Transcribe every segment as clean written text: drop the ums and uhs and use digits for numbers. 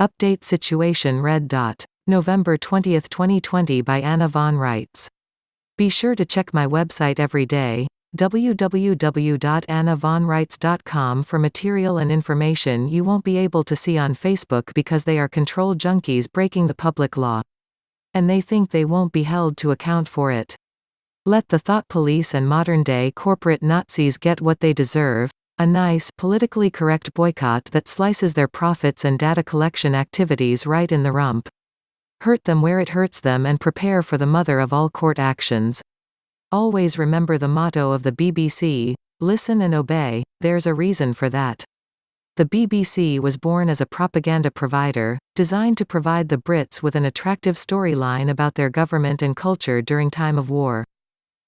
Update situation red dot. November 20, 2020 by Anna von Reitz. Be sure to check my website every day, www.annavonreitz.com, for material and information you won't be able to see on Facebook because they are control junkies breaking the public law. And they think they won't be held to account for it. Let the thought police and modern-day corporate Nazis get what they deserve, a nice, politically correct boycott that slices their profits and data collection activities right in the rump. Hurt them where it hurts them and prepare for the mother of all court actions. Always remember the motto of the BBC, listen and obey, there's a reason for that. The BBC was born as a propaganda provider, designed to provide the Brits with an attractive storyline about their government and culture during time of war.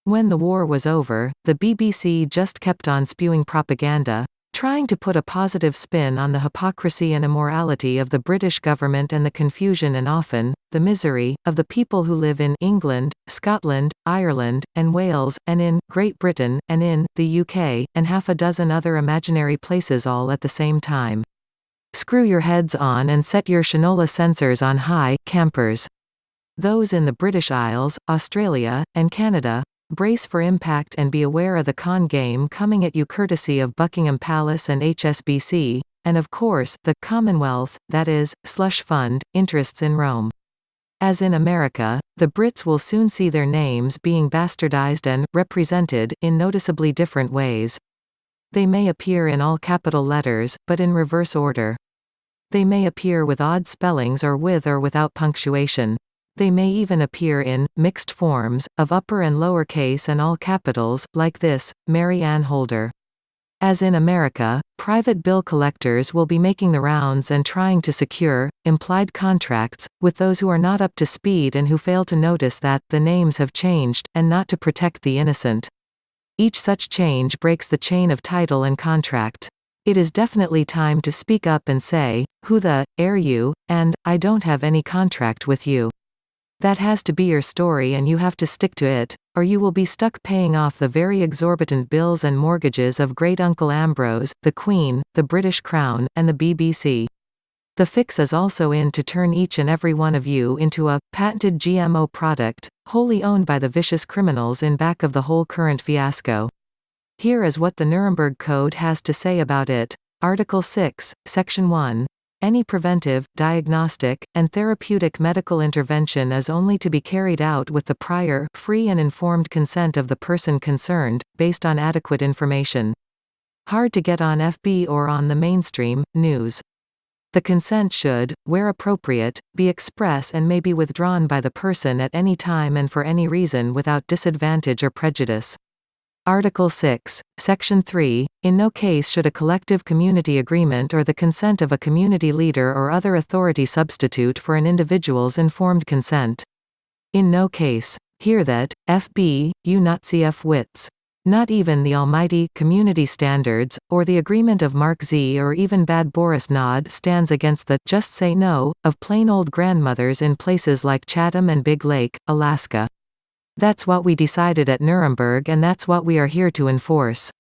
When the war was over, the BBC just kept on spewing propaganda, trying to put a positive spin on the hypocrisy and immorality of the British government and the confusion and often, the misery, of the people who live in England, Scotland, Ireland, and Wales, and in Great Britain, and in the UK, and half a dozen other imaginary places all at the same time. Screw your heads on and set your Shinola sensors on high, campers. Those in the British Isles, Australia, and Canada, brace for impact and be aware of the con game coming at you courtesy of Buckingham Palace and HSBC, and of course, the Commonwealth, that is, slush fund, interests in Rome. As in America, the Brits will soon see their names being bastardized and represented in noticeably different ways. They may appear in all capital letters, but in reverse order. They may appear with odd spellings or with or without punctuation. They may even appear in mixed forms, of upper and lower case and all capitals, like this, Mary Ann Holder. As in America, private bill collectors will be making the rounds and trying to secure implied contracts with those who are not up to speed and who fail to notice that the names have changed, and not to protect the innocent. Each such change breaks the chain of title and contract. It is definitely time to speak up and say, "Who the are you?" and "I don't have any contract with you." That has to be your story and you have to stick to it, or you will be stuck paying off the very exorbitant bills and mortgages of Great Uncle Ambrose, the Queen, the British Crown, and the BBC. The fix is also in to turn each and every one of you into a patented GMO product, wholly owned by the vicious criminals in back of the whole current fiasco. Here is what the Nuremberg Code has to say about it. Article 6, Section 1. Any preventive, diagnostic, and therapeutic medical intervention is only to be carried out with the prior, free and informed consent of the person concerned, based on adequate information. Hard to get on FB or on the mainstream news. The consent should, where appropriate, be express and may be withdrawn by the person at any time and for any reason without disadvantage or prejudice. Article 6, Section 3, in no case should a collective community agreement or the consent of a community leader or other authority substitute for an individual's informed consent. In no case. Hear that, FB, you Nazi F-wits. Not even the almighty community standards, or the agreement of Mark Z or even bad Boris Nod stands against the just say no of plain old grandmothers in places like Chatham and Big Lake, Alaska. That's what we decided at Nuremberg and that's what we are here to enforce.